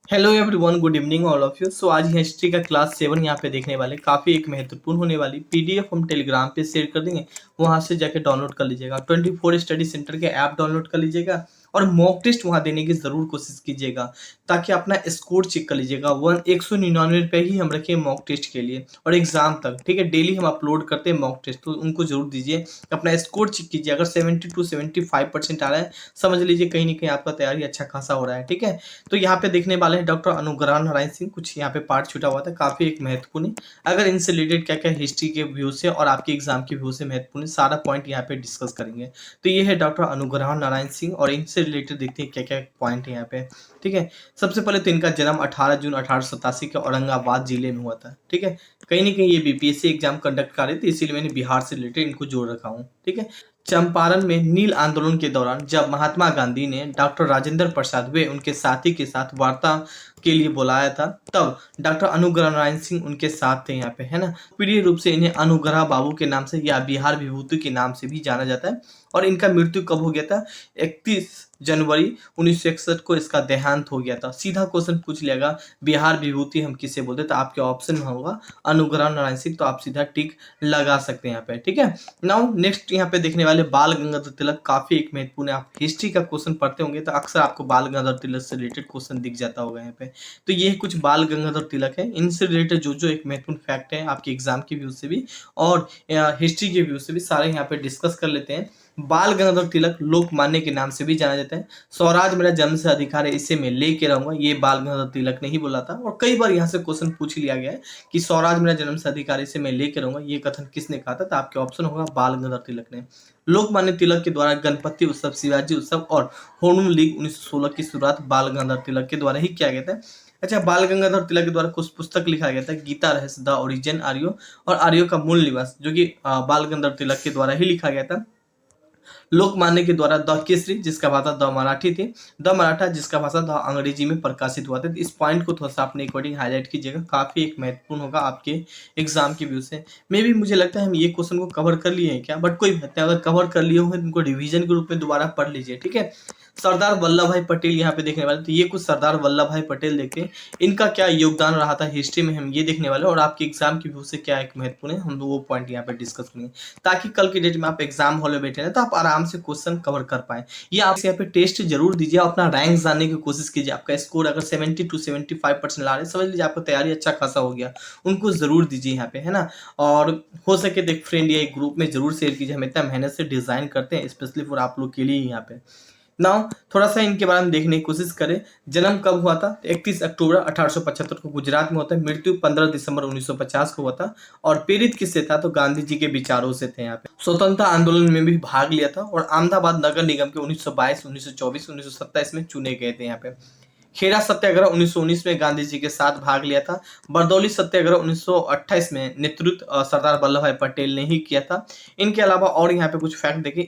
Hello everyone, good evening all of you. So आज history का class 7 यहाँ पे देखने वाले काफ़ी एक महत्वपूर्ण होने वाली पीडीएफ हम टेलीग्राम पे शेयर कर देंगे। वहाँ से जाके डाउनलोड कर लीजिएगा। 24 स्टडी सेंटर के ऐप डाउनलोड कर लीजिएगा और मॉक टेस्ट वहाँ देने की ज़रूर कोशिश कीजिएगा ताकि अपना स्कोर चेक कर लीजिएगा। 199 पे ही हम रखें मॉक टेस्ट के लिए और एग्जाम तक, ठीक है। डेली हम अपलोड करते हैं मॉक टेस्ट, तो उनको जरूर दीजिए। अपना स्कोर चेक कीजिए। अगर 70 to 75% आ रहा है, समझ लीजिए कहीं ना कहीं आपका तैयारी अच्छा खासा हो रहा है, ठीक है। तो यहाँ पे देखने वाले हैं डॉक्टर अनुग्रह नारायण सिंह। कुछ यहाँ पे पार्ट छूटा हुआ था, काफी एक महत्वपूर्ण है। अगर इनसे रिलेटेड क्या क्या हिस्ट्री के व्यू से और आपके एग्जाम के व्यू से महत्वपूर्ण है, सारा पॉइंट यहाँ पे डिस्कस करेंगे। तो ये है डॉक्टर अनुग्रह नारायण सिंह और इनसे रिलेटेड देखते हैं क्या क्या पॉइंट है यहाँ पे, ठीक है। सबसे पहले तो इनका जन्म 18 जून 1887 के औरंगाबाद जिले में हुआ था, ठीक है। कहीं ना कहीं ये बीपीएससी एग्जाम कंडक्ट कर रहे थे, इसीलिए मैंने बिहार से रिलेटेड इनको जोड़ रखा हूँ, ठीक है। चंपारण में नील आंदोलन के दौरान जब महात्मा गांधी ने डॉक्टर राजेंद्र प्रसाद वे उनके साथी के साथ वार्ता के लिए बुलाया था, तब डॉक्टर अनुग्रह नारायण सिंह उनके साथ थे यहाँ पे, है ना। प्रिय रूप से इन्हें अनुग्रह बाबू के नाम से या बिहार विभूति के नाम से भी जाना जाता है। और इनका मृत्यु कब हो गया था? 31 जनवरी 1961 को इसका देहांत हो गया था। सीधा क्वेश्चन पूछ लेगा बिहार विभूति हम किसे बोलते, तो आपके ऑप्शन में होगा अनुग्रह नारायण सिंह, तो आप सीधा टिक लगा सकते हैं यहाँ पे, ठीक है। नाउ नेक्स्ट यहाँ पे देखने वाले बाल गंगाधर तिलक, काफी एक महत्वपूर्ण है। आप हिस्ट्री का क्वेश्चन पढ़ते होंगे तो अक्सर आपको बाल गंगाधर तिलक से रिलेटेड क्वेश्चन दिख जाता होगा यहाँ पे। तो ये कुछ बाल गंगाधर तिलक है, इनसे रिलेटेड जो जो एक महत्वपूर्ण फैक्ट है आपके एग्जाम के व्यू से भी और हिस्ट्री के व्यू से भी सारे यहाँ पे डिस्कस कर लेते हैं। बाल गंगाधर तिलक लोकमान्य के नाम से भी जाना जाता है। स्वराज मेरा जन्म से अधिकार है, इसे मैं लेके रहूंगा, ये बाल गंगाधर तिलक ने ही बोला था। और कई बार यहाँ से क्वेश्चन पूछ लिया गया है कि स्वराज मेरा जन्म से अधिकार, इसे मैं लेके रहूंगा, ये कथन किसने कहा था? तो आपके ऑप्शन होगा बाल गंगाधर तिलक ने। लोकमान्य तिलक के द्वारा गणपति उत्सव, शिवाजी उत्सव और होनम लीग 1916 की शुरुआत बाल गंगाधर तिलक के द्वारा ही किया गया था। अच्छा, बाल गंगाधर तिलक के द्वारा कुछ पुस्तक लिखा गया था, गीता रहस्य, द ओरिजिन आर्यो और आर्यो का मूल निवास, जो कि बाल गंगाधर तिलक के द्वारा ही लिखा गया था। लोकमान्य के द्वारा द केसरी, जिसका भाषा द मराठी थी, द मराठा जिसका भाषा द अंग्रेजी में प्रकाशित हुआ था। इस पॉइंट को थोड़ा सा अपने अकॉर्डिंग हाईलाइट कीजिएगा, काफी एक महत्वपूर्ण होगा आपके एग्जाम के व्यू से। मे भी मुझे लगता है हम ये क्वेश्चन को कवर कर लिए हैं क्या, बट कोई बात नहीं, अगर कवर कर लिए होंगे तो इनको रिवीजन के रूप में दोबारा पढ़ लीजिए, ठीक है। सरदार वल्लभ भाई पटेल यहाँ पे देखने वाले, तो ये कुछ सरदार वल्लभ भाई पटेल देखे, इनका क्या योगदान रहा था हिस्ट्री में, हम ये देखने वाले। और आपके एग्जाम के व्यू से क्या एक महत्वपूर्ण है, हम वो पॉइंट यहाँ पे डिस्कस करेंगे, ताकि कल की डेट में आप एग्जाम हॉल में बैठे ना तो आप आराम से क्वेश्चन कवर कर पाए। ये आप यहाँ पे टेस्ट जरूर दीजिए, अपना रैंक जानने की कोशिश कीजिए। आपका स्कोर अगर 70 to 75% ला रहे, समझ लीजिए आपका तैयारी अच्छा खासा हो गया, उनको जरूर दीजिए यहाँ पे, है ना। और हो सके तो एक फ्रेंड या एक ग्रुप में जरूर शेयर कीजिए, हम इतना मेहनत से डिजाइन करते हैं स्पेशली फॉर आप लोग के लिए यहाँ पे। नाउ थोड़ा सा इनके बारे में देखने की कोशिश करें। जन्म कब हुआ था? 31 अक्टूबर 1875 को गुजरात में होता है। मृत्यु 15 दिसंबर 1950 को हुआ था। और पीड़ित किससे था? तो गांधी जी के विचारों से थे यहाँ पे। स्वतंत्रता आंदोलन में भी भाग लिया था और अहमदाबाद नगर निगम के 1922, 1924, 1927 में चुने गए थे यहाँ पे। खेड़ा सत्याग्रह 1919 में गांधी जी के साथ भाग लिया था। बरदौली सत्याग्रह 1928 में नेतृत्व सरदार वल्लभ भाई पटेल ने ही किया था। इनके अलावा और यहाँ पे कुछ फैक्ट देखें,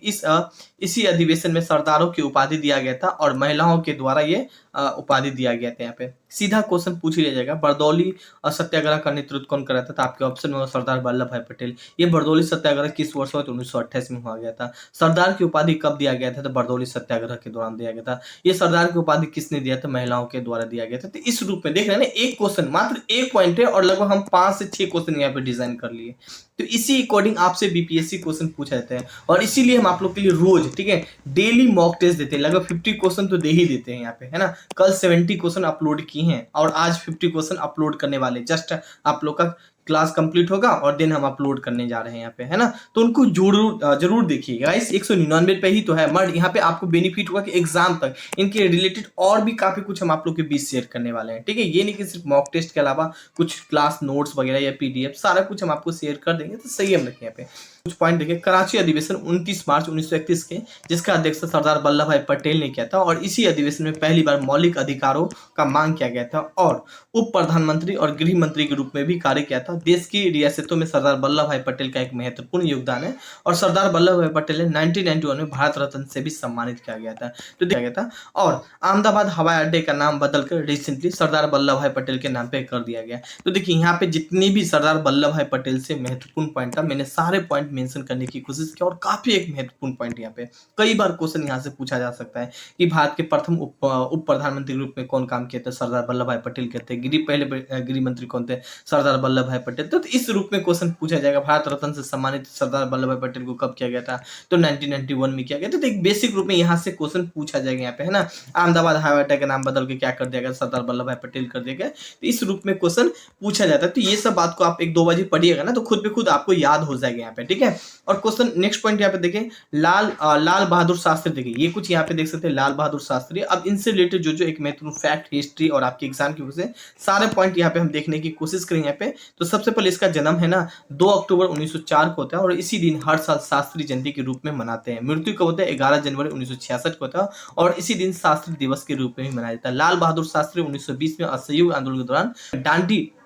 इसी अधिवेशन में सरदारों की उपाधि दिया गया था और महिलाओं के द्वारा ये उपाधि दिया गया था यहाँ पे। सीधा क्वेश्चन पूछ लिया जाएगा, बरदौली सत्याग्रह का नेतृत्व कौन कर रहा था? तो आपके ऑप्शन में सरदार वल्लभ भाई पटेल। ये बरदौली सत्याग्रह किस वर्ष हुआ? तो 1928 में हुआ गया था। सरदार की उपाधि कब दिया गया था? तो बरदौली सत्याग्रह के दौरान दिया गया था। ये सरदार की उपाधि किसने दिया था? महिलाओं के द्वारा दिया गया था। तो इस रूप में देख रहे हैं ना, एक क्वेश्चन मात्र एक पॉइंट है और लगभग हम 5 से 6 क्वेश्चन यहाँ पे डिजाइन कर लिए। तो इसी अकॉर्डिंग आपसे बीपीएससी क्वेश्चन पूछा जाता है और इसीलिए हम आप लोग के लिए रोज, ठीक है, डेली मॉक टेस्ट देते हैं। लगभग 50 क्वेश्चन तो दे ही देते हैं यहाँ पे, है ना। कल 70 क्वेश्चन अपलोड किए हैं और आज 50 क्वेश्चन अपलोड करने वाले। जस्ट आप लोग का क्लास कंप्लीट होगा और दिन हम अपलोड करने जा रहे हैं यहाँ पे, है ना। तो उनको जरूर देखिए गाइस। 199 पे ही तो है, मगर यहाँ पे आपको बेनिफिट होगा कि एग्जाम तक इनके रिलेटेड और भी काफी कुछ हम आप लोग के बीच शेयर करने वाले हैं, ठीक है। ये नहीं कि सिर्फ मॉक टेस्ट के अलावा कुछ क्लास नोट्स वगैरह या पीडीएफ, सारा कुछ हम आपको शेयर कर देंगे। तो सही हम रखें यहाँ पे कुछ पॉइंट देखिए। कराची अधिवेशन 29 मार्च 1931 के, जिसका अध्यक्ष सरदार वल्लभ भाई पटेल ने किया था और इसी अधिवेशन में पहली बार मौलिक अधिकारों का मांग किया गया था और उप प्रधानमंत्री और गृह मंत्री के रूप में भी कार्य किया था। देश की रियासतों में सरदार वल्लभ भाई पटेल का एक महत्वपूर्ण योगदान है और सरदार वल्लभ भाई पटेल ने 1991 में भारत रत्न से भी सम्मानित किया गया था, तो दिया गया था। और अहमदाबाद हवाई अड्डे का नाम बदलकर रिसेंटली सरदार वल्लभ भाई पटेल के नाम पे कर दिया गया। तो देखिए यहाँ पे जितनी भी सरदार वल्लभ भाई पटेल से महत्वपूर्ण पॉइंट था, मैंने सारे पॉइंट मेंशन करने की कोशिश की और काफी एक महत्वपूर्ण पॉइंट यहाँ पे कई बार क्वेश्चन यहाँ से पूछा जा सकता है कि भारत के प्रथम उप प्रधानमंत्री के रूप में कौन काम किया था, सरदार वल्लभ भाई पटेल कहते हैं। पहले गृह मंत्री कौन थे, सरदार वल्लभ भाई पटेल। तो इस रूप में क्वेश्चन पूछा जाएगा, भारत रत्न से सम्मानित सरदार वल्लभ भाई पटेल को कब किया गया था, तो 1991 में किया गया था। तो एक बेसिक रूप में यहाँ से क्वेश्चन पूछा जाएगा यहाँ पे, है ना। अहमदाबाद हवाई अड्डा का नाम बदल के क्या कर दिया गया, सरदार वल्लभ भाई पटेल कर दिया गया। तो इस रूप में क्वेश्चन पूछा जाता है। तो ये सब बात को आप एक दो बार पढ़िएगा ना, तो खुद पे खुद आपको याद हो जाएगा यहाँ पे, ठीक है। और क्वेश्चन नेक्स्ट पॉइंट यहाँ पे देखें, लाल बहादुर शास्त्री। देखिए ये कुछ यहाँ पे देख सकते हैं, लाल बहादुर शास्त्री। अब इनसे रिलेटेड जो एक महत्वपूर्ण फैक्ट, हिस्ट्री और आपके एग्जाम की वजह से सारे पॉइंट यहाँ पे हम देखने की कोशिश करेंगे यहाँ पे। तो सबसे पहले इसका जन्म है ना 2 अक्टूबर 1904 को होता है और इसी दिन हर साल शास्त्री जयंती के रूप में मनाते हैं। मृत्यु कब होता है, 11 जनवरी 1966 को होता है और इसी दिन शास्त्री दिवस के रूप में भी मनाया जाता है। लाल बहादुर शास्त्री 1920 में असहयोग आंदोलन के दौरान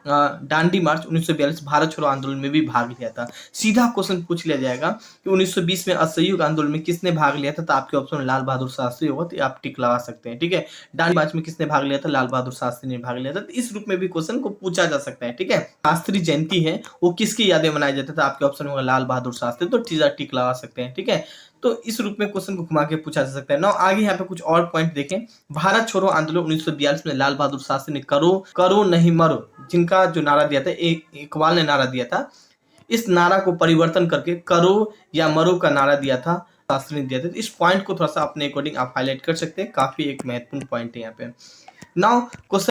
दांडी मार्च 1942 भारत छोड़ो आंदोलन में भी भाग लिया था। सीधा क्वेश्चन पूछ लिया जाएगा कि 1920 में असहयोग आंदोलन में किसने भाग लिया था, तो आपके ऑप्शन लाल बहादुर शास्त्री होगा, तो आप टिक लगा सकते हैं, ठीक है। दांडी मार्च में किसने भाग लिया था, लाल बहादुर शास्त्री ने भाग लिया था। तो इस रूप में भी क्वेश्चन को पूछा जा सकता है, ठीक है। शास्त्री जयंती है वो किसकी यादें मनाया जाता था, आपके ऑप्शन होगा लाल बहादुर शास्त्री, तो टिक लगा सकते हैं, ठीक है। तो इस रूप में क्वेश्चन को घुमा के पूछा जा सकता है ना। आगे यहाँ पे कुछ और पॉइंट देखें, भारत छोड़ो आंदोलन 1942 में लाल बहादुर शास्त्री ने करो नहीं मरो जिनका जो नारा दिया था, इकबाल ने नारा दिया था, इस नारा को परिवर्तन करके करो या मरो का नारा दिया था, शास्त्री ने दिया था। इस पॉइंट को थोड़ा सा अपने अकॉर्डिंग आप हाईलाइट कर सकते हैं, काफी एक महत्वपूर्ण पॉइंट है यहाँ पे। नाउ क्वेश्चन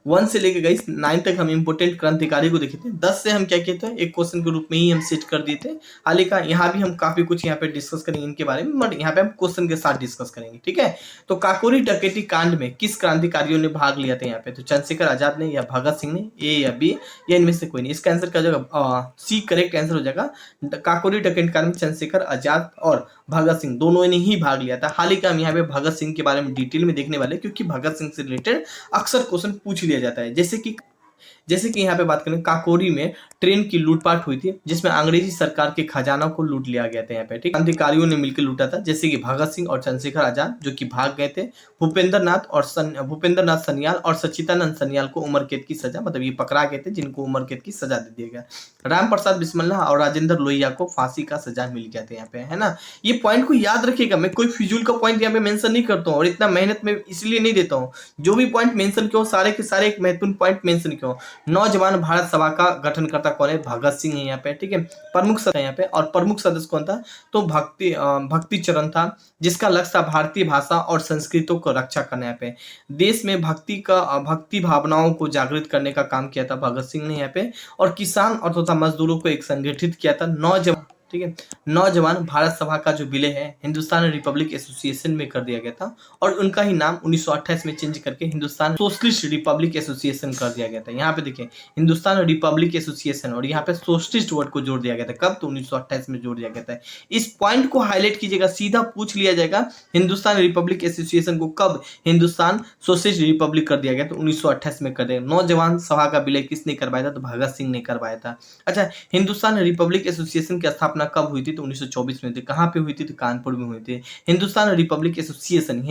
1 से लेके गई 9 तक हम इंपोर्टेंट क्रांतिकारी को देखे थे। 10 से हम क्या कहते हैं, एक क्वेश्चन के रूप में ही हम सेट कर दिए थे। हालांकि यहाँ भी हम काफी कुछ यहाँ पे डिस्कस करेंगे इनके बारे में, बट यहाँ पे हम क्वेश्चन के साथ डिस्कस करेंगे, ठीक है। तो काकोरी डकैती कांड में किस क्रांतिकारियों ने भाग लिया था यहाँ पे, तो चंद्रशेखर आजाद ने या भगत सिंह ने, ए या बी या इनमें से कोई नहीं। इसका आंसर क्या हो जाएगा, सी करेक्ट आंसर हो जाएगा। काकोरी डकैती कांड में चंद्रशेखर आजाद और भगत सिंह दोनों ने ही भाग लिया था। हालांकि हम यहाँ पे भगत सिंह के बारे में डिटेल में देखने वाले, क्योंकि भगत सिंह से रिलेटेड अक्सर क्वेश्चन पूछ लिया जाता है। जैसे कि यहाँ पे बात करें, काकोरी में ट्रेन की लूटपाट हुई थी जिसमें अंग्रेजी सरकार के खजाना को लूट लिया गया था यहाँ पे, ठीक। क्रांतिकारियों ने मिलकर लूटा था, जैसे कि भगत सिंह और चंद्रशेखर आजाद जो कि भाग गए थे, भूपेंद्र नाथ सन्याल और सच्चिदानंद सन्याल को उम्र कैद की सजा, मतलब ये पकड़ा गए थे जिनको उम्र कैद की सजा दे दिया गया। राम प्रसाद बिस्मिल्लाह और राजेंद्र लोहिया को फांसी का सजा मिल गया था यहाँ पे, है ना। ये पॉइंट को याद रखिएगा, मैं कोई फिजूल का पॉइंट यहाँ पे मेंशन नहीं करता हूँ और इतना मेहनत में इसलिए नहीं देता हूँ। जो भी पॉइंट मेंशन किया सारे के सारे एक महत्वपूर्ण पॉइंट मेंशन किया। नौजवान भारत सभा का गठनकर्ता कौन है, भगत सिंह है यहाँ पे, ठीक है। प्रमुख सदस्य यहाँ पे, और प्रमुख सदस्य कौन था, तो भक्ति चरण था, जिसका लक्ष्य था भारतीय भाषा और संस्कृतों को रक्षा करना। यहाँ पे देश में भक्ति भावनाओं को जागृत करने का काम किया था भगत सिंह ने यहाँ पे, और किसान और तथा मजदूरों को एक संगठित किया था। नौजवान, ठीक है, नौजवान भारत सभा का जो विलय है हिंदुस्तान रिपब्लिक एसोसिएशन में कर दिया गया था और उनका ही नाम 1928 में चेंज करके हिंदुस्तान सोशलिस्ट रिपब्लिक एसोसिएशन कर दिया गया था। यहाँ पे देखिए हिंदुस्तान रिपब्लिक एसोसिएशन और यहाँ पे सोशलिस्ट वर्ड को जोड़ दिया गया था, कब, तो 1928 में जोड़ दिया गया था। इस पॉइंट को हाईलाइट कीजिएगा, सीधा पूछ लिया जाएगा हिंदुस्तान रिपब्लिक एसोसिएशन को कब हिंदुस्तान सोशलिस्ट रिपब्लिक कर दिया गया, तो 1928 में कर दिया। नौजवान सभा का विलय किसने करवाया था, तो भगत सिंह ने करवाया था। अच्छा, हिंदुस्तान रिपब्लिक एसोसिएशन की स्थापना कब हुई थी, तो 1924 में थी। कहाँ पे हुई थी, तो कानपुर में हुई थी। हिंदुस्तान रिपब्लिक एसोसिएशन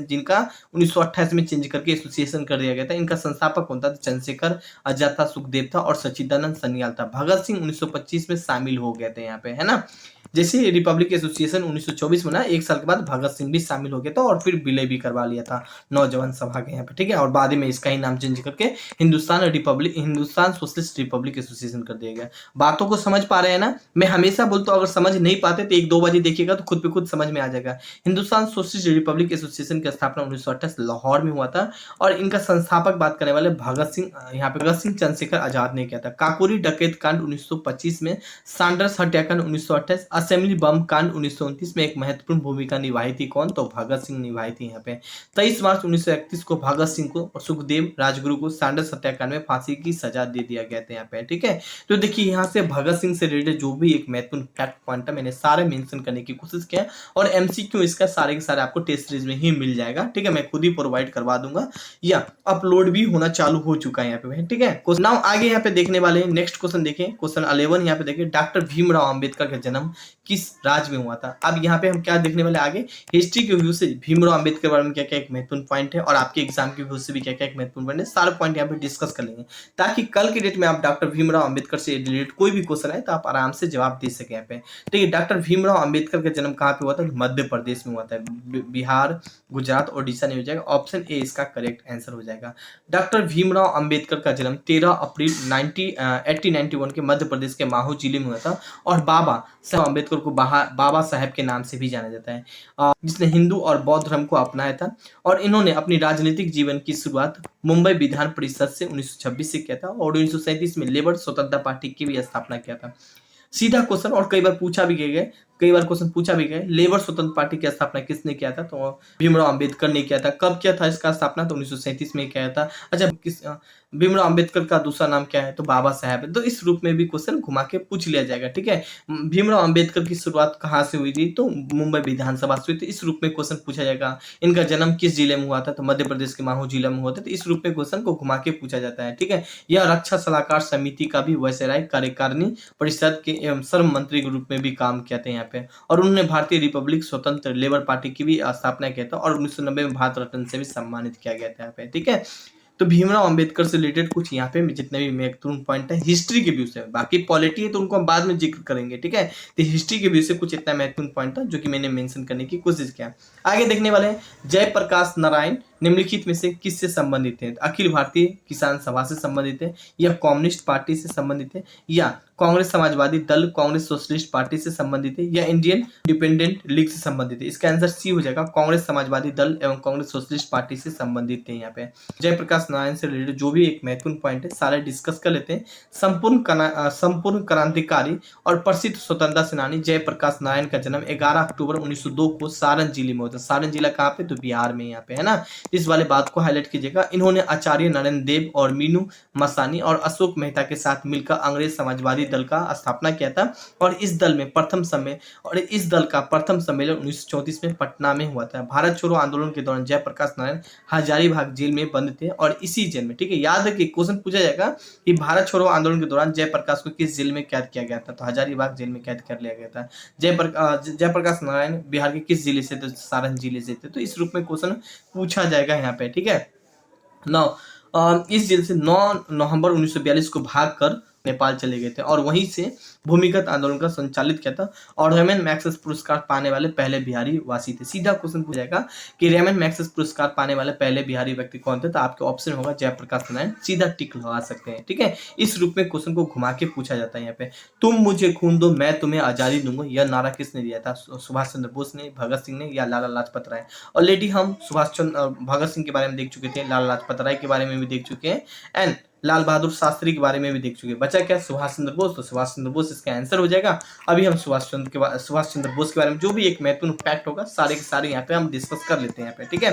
जिनका 1928 में चेंज करके एसोसिएशन कर दिया गया था, इनका संस्थापक कौन था, तो चंद्रशेखर आजाद था, सुखदेव था और सच्चिदानंद सन्याल था। भगत सिंह 1925 में शामिल हो गए थे यहाँ पे, है ना। जैसे रिपब्लिक एसोसिएशन 1924 बना, एक साल के बाद भगत सिंह भी शामिल हो गया था और फिर विलय भी करवा लिया था नौजवान सभा के यहाँ पे, ठीक है। और बाद में इसका ही नाम चेंज करके हिंदुस्तान सोशलिस्ट रिपब्लिक एसोसिएशन कर दिया गया। बातों को समझ पा रहे हैं ना। मैं हमेशा बोलता हूँ अगर समझ नहीं पाते तो एक दो बार देखिएगा तो खुद पे खुद समझ में आ जाएगा। हिंदुस्तान सोशलिस्ट रिपब्लिक एसोसिएशन की स्थापना 1928 लाहौर में हुआ था और इनका संस्थापक बात करने वाले भगत सिंह, यहाँ पे भगत सिंह चंद्रशेखर आजाद ने किया था। काकोरी डकैत कांड 1925 में, सैंडर्स हत्याकांड 1928, असेंबली बम कांड 1929 में एक महत्वपूर्ण भूमिका निभाई थी कौन, तो भगत सिंह निभाई थी यहाँ पे। 23 मार्च 1931 को भगत सिंह को और सुखदेव राजगुरु को सैंडर्स हत्याकांड में फांसी की सजा दे दिया गया था यहाँ पे, ठीक है। तो देखिए यहाँ से भगत सिंह से रिलेटेड जो भी एक महत्वपूर्ण फैक्ट पॉइंट है मैंने सारे मेंशन करने की कोशिश किया है, और एमसीक्यू इसका सारे के सारे आपको टेस्ट सीरीज में ही मिल जाएगा। ठीक है, मैं खुद ही प्रोवाइड करवा दूंगा या अपलोड भी होना चालू हो चुका है यहाँ पे। ठीक है, नाउ आगे यहाँ पे देखने वाले हैं नेक्स्ट क्वेश्चन देखें, क्वेश्चन 11 यहाँ पे देखें, डॉक्टर भीमराव अंबेडकर का जन्म किस राज्य में हुआ था। अब यहाँ पे हम क्या देखने वाले आगे हिस्ट्री के व्यू से भीमराव अंबेडकर के बारे में क्या क्या एक महत्वपूर्ण पॉइंट है, और आपके एग्जाम के व्यू से भी क्या क्या एक महत्वपूर्ण पॉइंट है, सारे पॉइंट यहाँ पे डिस्कस कर लेंगे, ताकि कल के डेट में आप डॉक्टर भीमराव अंबेडकर से रिलेटेड कोई भी क्वेश्चन आए तो आप आराम से जवाब दे सके यहाँ पे। ठीक है, डॉक्टर भीमराव अंबेडकर का जन्म कहाँ पे हुआ था, मध्य प्रदेश में हुआ था। बिहार, गुजरात, ओडिशा नहीं हो जाएगा, ऑप्शन ए इसका करेक्ट आंसर हो जाएगा। डॉक्टर भीमराव अंबेडकर का जन्म 13 अप्रैल 1891 के मध्य प्रदेश के माहू जिले में हुआ था, और बाबा साहब अंबेडकर को बाबा साहब के नाम से भी जाना जाता है, जिसने हिंदू और बौद्ध धर्म को अपनाया था, और इन्होंने अपनी राजनीतिक जीवन की शुरुआत मुंबई विधान परिषद से 1926 से किया था, और 1937 में लेबर स्वतंत्रता पार्टी की भी स्थापना किया था। सीधा क्वेश्चन, और कई बार पूछा भी गया, कई बार क्वेश्चन पूछा भी गया, लेबर स्वतंत्र पार्टी की स्थापना किसने किया था, तो भीमराव अंबेडकर ने किया था। कब किया था इसका स्थापना, तो 1937 में किया था। अच्छा, भीमराव अंबेडकर का दूसरा नाम क्या है, तो बाबा साहब है। तो इस रूप में भी क्वेश्चन घुमा के पूछ लिया जाएगा। ठीक है, भीमराव अंबेडकर की शुरुआत कहाँ से हुई थी, तो मुंबई विधानसभा से हुई थी। इस रूप में क्वेश्चन पूछा जाएगा। इनका जन्म किस जिले में हुआ था, तो मध्य प्रदेश के माहू जिला में हुआ था। तो इस रूप में क्वेश्चन को घुमा के पूछा जाता है। ठीक है, यह रक्षा सलाहकार समिति का भी वायसराय कार्यकारिणी परिषद के एवं श्रम मंत्री के रूप में भी काम किया था यहाँ पे, और उन्होंने भारतीय रिपब्लिक स्वतंत्र लेबर पार्टी की भी स्थापना किया था, और 1990 में भारत रत्न से भी सम्मानित किया गया था यहाँ पे। ठीक है, तो भीमराव अंबेडकर से रिलेटेड कुछ यहाँ पे जितने भी महत्वपूर्ण पॉइंट है हिस्ट्री के व्यू से, बाकी पॉलिटी है तो उनको हम बाद में जिक्र करेंगे। ठीक है, तो हिस्ट्री के व्यू से कुछ इतना महत्वपूर्ण पॉइंट था जो कि मैंने मेंशन करने की कोशिश किया। आगे देखने वाले हैं, जयप्रकाश नारायण निम्नलिखित में से किससे संबंधित है, अखिल भारतीय किसान सभा से संबंधित है, या कम्युनिस्ट पार्टी से संबंधित है, या कांग्रेस समाजवादी दल कांग्रेस सोशलिस्ट पार्टी से संबंधित है, या इंडियन इंडिपेंडेंट लीग से संबंधित है। इसका आंसर सी हो जाएगा, कांग्रेस समाजवादी दल एवं कांग्रेस सोशलिस्ट पार्टी से संबंधित है। यहाँ पे जयप्रकाश नारायण से रिलेटेड जो भी एक महत्वपूर्ण पॉइंट है सारे डिस्कस कर लेते हैं। संपूर्ण क्रांतिकारी और प्रसिद्ध स्वतंत्रता सेनानी जयप्रकाश नारायण का जन्म 11 अक्टूबर 1902 को सारण जिले में होता है। सारण जिला कहाँ पे, तो बिहार में यहाँ पे है ना, इस वाले बात को हाईलाइट कीजिएगा। इन्होंने आचार्य नरेंद्र देव और मीनू मसानी और अशोक मेहता के साथ मिलकर अंग्रेज समाजवादी दल का स्थापना किया था, और इस दल का प्रथम सम्मेलन 1934 में पटना में हुआ था। भारत छोड़ो आंदोलन के दौरान जयप्रकाश नारायण हजारीबाग जेल में बंद थे, और इसी जेल में, ठीक है, याद रखिए क्वेश्चन पूछा जाएगा कि भारत छोड़ो आंदोलन के दौरान जयप्रकाश को किस जेल में कैद किया गया था, तो हजारीबाग जेल में कैद कर लिया गया था। जयप्रकाश नारायण बिहार के किस जिले से, तो सारण जिले से थे। तो इस रूप में क्वेश्चन पूछा जाएगा यहाँ पे। ठीक है, इस जेल से 9 नवंबर 1942 को भागकर नेपाल चले गए थे, और वहीं से भूमिगत आंदोलन का संचालित किया था, और रेमन मैग्सेसे पुरस्कार पाने वाले पहले बिहारी वासी थे। सीधा क्वेश्चन पूछा जाएगा कि रेमन मैग्सेसे पुरस्कार पाने वाले पहले बिहारी व्यक्ति कौन थे, तो आपके ऑप्शन होगा जयप्रकाश नारायण, सीधा टिक लगा सकते हैं। ठीक है, इस रूप में क्वेश्चन को घुमा के पूछा जाता है यहाँ पे। तुम मुझे खून दो मैं तुम्हें आजादी दूंगा, यह नारा किसने दिया था, सुभाष चंद्र बोस ने, भगत सिंह ने, या लाला लाजपत राय। ऑलरेडी हम भगत सिंह के बारे में देख चुके थे, लाला लाजपत राय के बारे में भी देख चुके हैं, एंड लाल बहादुर शास्त्री के बारे में भी देख चुके हैं। बचा क्या, सुभाष चंद्र बोस, तो सुभाष चंद्र बोस इसका आंसर हो जाएगा। अभी हम सुभाष चंद्र बोस के बारे में जो भी एक महत्वपूर्ण फैक्ट होगा सारे के सारे यहाँ पे हम डिस्कस कर लेते हैं यहाँ पे। ठीक है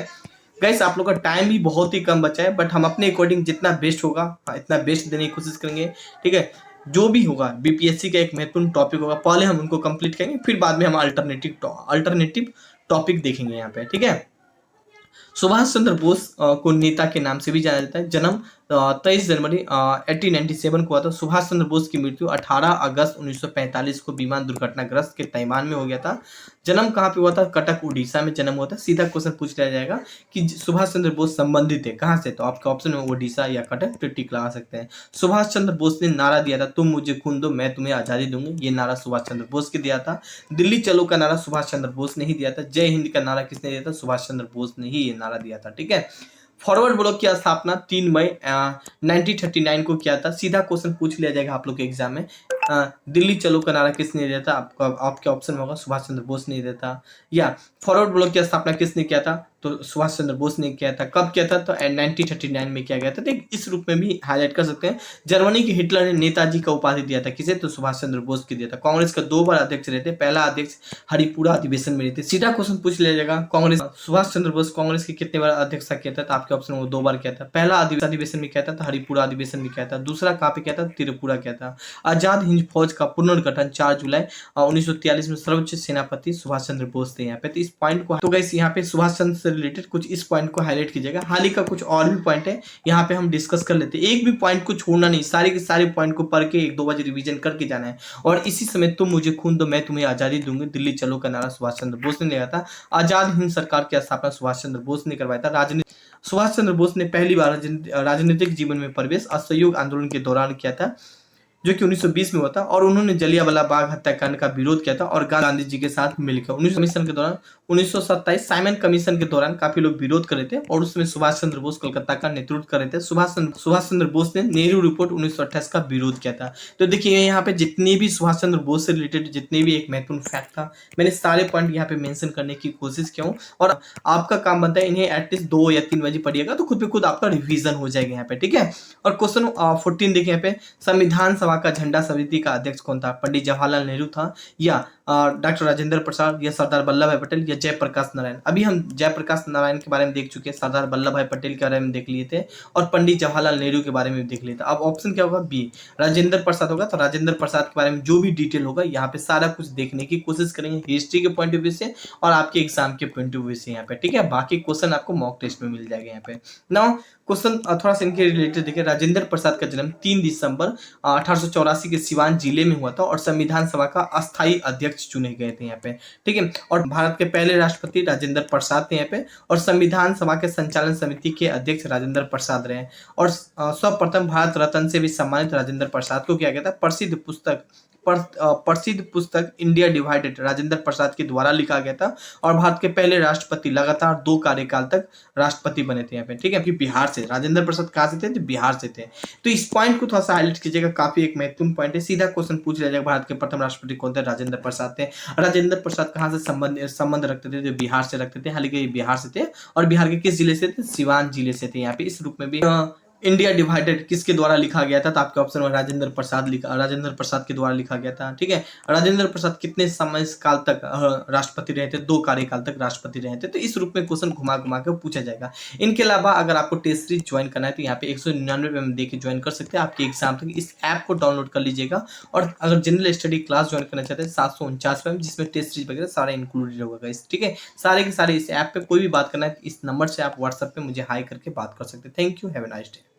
गाइस, आप लोग का टाइम भी बहुत ही कम बचा है, बट हम अपने अकॉर्डिंग जितना बेस्ट होगा इतना बेस्ट देने की कोशिश करेंगे। ठीक है, जो भी होगा बीपीएससी का एक महत्वपूर्ण टॉपिक होगा, पहले हम उनको कंप्लीट करेंगे, फिर बाद में हम अल्टरनेटिव टॉपिक देखेंगे यहाँ पे। ठीक है, सुभाष चंद्र बोस को नेता के नाम से भी जाना जाता है। जन्म 23 जनवरी 1897 को हुआ था। सुभाष चंद्र बोस की मृत्यु 18 अगस्त 1945 को विमान दुर्घटनाग्रस्त के तैवान में हो गया था। जन्म कहाँ पे हुआ था, कटक उड़ीसा में जन्म हुआ था। सीधा क्वेश्चन पूछ लिया जाएगा कि सुभाष चंद्र बोस संबंधित है कहाँ से, तो आपका ऑप्शन है उड़ीसा या कटक, तो टिक लगा सकते हैं। सुभाष चंद्र बोस ने नारा दिया था, तुम मुझे खून दो मैं तुम्हें आजादी दूंगी, ये नारा सुभाष चंद्र बोस के दिया था। दिल्ली चलो का नारा सुभाष चंद्र बोस ने ही दिया था। जय हिंद का नारा किसने दिया था, सुभाष चंद्र बोस ने ही ये नारा दिया था। ठीक है, फॉरवर्ड ब्लॉक की स्थापना 3 मई 1939 को किया था। सीधा क्वेश्चन पूछ लिया जाएगा आप लोग के एग्जाम में, दिल्ली चलो का नारा किसने दिया था, आपके ऑप्शन होगा सुभाष चंद्र बोस ने दिया था। या फॉरवर्ड ब्लॉक की स्थापना किसने किया था, तो सुभाष चंद्र बोस ने किया था। कब किया था? तो 1939 में किया गया था। तो इस रूप में भी हाईलाइट कर सकते हैं। जर्मनी के हिटलर ने नेताजी का उपाधि दिया था, किसे? तो सुभाष चंद्र बोस को दिया था। कांग्रेस का 2 बार अध्यक्ष रहे थे, पहला अध्यक्ष हरिपुरा अधिवेशन में रहे थे। सीधा क्वेश्चन पूछ लिया जाएगा, कांग्रेस सुभाष चंद्र बोस कांग्रेस की कितने बार अध्यक्षता किया था? तो आपके ऑप्शन में 2 बार किया था। पहला अधिवेशन में किया था तो हरिपुरा अधिवेशन में किया था। दूसरा कहाँ पे किया था? त्रिपुरा किया था। आजाद हिंद फौज का पुनर्गठन 4 जुलाई 1943 में सर्वोच्च सेनापति सुभाष चंद्र बोस थे यहाँ पे। तो इस पॉइंट को, तो गाइस यहाँ पे सुभाष चंद्र से रिलेटेड कुछ इस पॉइंट को हाईलाइट कीजिएगा। हाल ही का कुछ और भी पॉइंट है यहाँ पे हम डिस्कस कर लेते हैं। एक भी पॉइंट को छोड़ना नहीं, सारे के सारे पॉइंट को पढ़ के 1-2 बार रिवीजन करके जाना है। और इसी समय तुम मुझे खून दो मैं तुम्हें आजादी दूंगी, दिल्ली चलो का नारा सुभाष चंद्र बोस ने दिया था। आजाद हिंद सरकार की स्थापना सुभाष चंद्र बोस ने करवाया था। राजनीति सुभाष चंद्र बोस ने पहली बार राजनीतिक जीवन में प्रवेश असहयोग आंदोलन के दौरान किया था, जो कि 1920 में हुआ था। और उन्होंने जलियांवाला बाग हत्याकांड का विरोध किया था और गांधी जी के साथ मिलकर 19 कमीशन के दौरान 1927 साइमन कमीशन के दौरान काफी लोग विरोध कर रहे थे और उसमें सुभाष चंद्र बोस कोलकाता का नेतृत्व कर रहे थे। सुभाष चंद्र बोस ने नेहरू रिपोर्ट 1928 का विरोध किया था। तो देखिए यहाँ पे जितने भी सुभाष चंद्र बोस से रिलेटेड जितने भी एक महत्वपूर्ण फैक्ट था, मैंने सारे पॉइंट यहाँ पे मेंशन करने की कोशिश किया हूँ। और आपका काम बनता है इन्हें एटलीस्ट 2 या 3 बजे पढ़िएगा तो खुद पे खुद आपका रिवीजन हो जाएगा यहाँ पे, ठीक है। और क्वेश्चन 14 देखिए यहाँ पे, संविधान सभा का झंडा समिति का अध्यक्ष कौन था? पंडित जवाहरलाल नेहरू था, या डॉक्टर राजेंद्र प्रसाद, या सरदार वल्लभ भाई पटेल, या जयप्रकाश नारायण। अभी हम जयप्रकाश नारायण के बारे में देख चुके हैं, सरदार वल्लभ भाई पटेल के बारे में देख लिए थे और पंडित जवाहरलाल नेहरू के बारे में देख लिए थे। अब ऑप्शन क्या होगा? बी, राजेंद्र प्रसाद होगा। तो राजेंद्र प्रसाद के बारे में जो भी डिटेल होगा यहाँ पे सारा कुछ देखने की कोशिश करेंगे हिस्ट्री के पॉइंट ऑफ व्यू से और आपके एग्जाम के पॉइंट ऑफ व्यू से यहाँ पे, ठीक है। बाकी क्वेश्चन आपको मॉक टेस्ट में मिल जाएगा यहाँ पे। नाउ क्वेश्चन थोड़ा सा इनके रिलेटेड देखिए। राजेंद्र प्रसाद का जन्म 3 दिसंबर 1884 के सिवान जिले में हुआ था और संविधान सभा का अस्थायी अध्यक्ष चुने गए थे यहाँ पे, ठीक है। और भारत के पहले राष्ट्रपति राजेंद्र प्रसाद थे यहाँ पे और संविधान सभा के संचालन समिति के अध्यक्ष राजेंद्र प्रसाद रहे। और सर्वप्रथम भारत रत्न से भी सम्मानित राजेंद्र प्रसाद को किया गया था। प्रसिद्ध पुस्तक इंडिया डिवाइडेड राजेंद्र प्रसाद के द्वारा लिखा गया था और भारत के पहले राष्ट्रपति लगातार 2 कार्यकाल तक राष्ट्रपति बने थे यहाँ पे, ठीक है। कि बिहार से राजेंद्र प्रसाद कहाँ से थे? तो बिहार से थे। तो इस पॉइंट को थोड़ा सा हाईलाइट कीजिएगा, काफी एक महत्वपूर्ण पॉइंट है। सीधा क्वेश्चन पूछ लिया जाएगा, भारत के प्रथम राष्ट्रपति कौन थे? राजेंद्र प्रसाद थे। राजेंद्र प्रसाद कहाँ से संबंध रखते थे? जो बिहार से रखते थे, हालांकि बिहार से थे। और बिहार के किस जिले से थे? सिवान जिले से थे यहाँ पे। इस रूप में भी इंडिया डिवाइडेड किसके द्वारा लिखा गया था? तो आपके ऑप्शन में राजेंद्र प्रसाद के द्वारा लिखा गया था, ठीक है। राजेंद्र प्रसाद कितने समय काल तक राष्ट्रपति रहे थे? 2 कार्यकाल तक राष्ट्रपति रहे थे। तो इस रूप में क्वेश्चन घुमा घुमा के पूछा जाएगा। इनके अलावा अगर आपको टेस्ट सीरीज ज्वाइन करना है तो यहाँ पे 199 में देके ज्वाइन कर सकते हैं आपके एग्जाम तक। इस ऐप को डाउनलोड कर लीजिएगा। और अगर जनरल स्टडी क्लास ज्वाइन करना चाहते हैं 749 में, जिसमें टेस्ट सीरीज वगैरह सारा इंक्लूडेड होगा, ठीक है। सारे के सारे इस ऐप पे कोई भी बात करना है इस नंबर से आप व्हाट्सएप पे मुझे हाई करके बात कर सकते हैं। Thank you, have a nice day.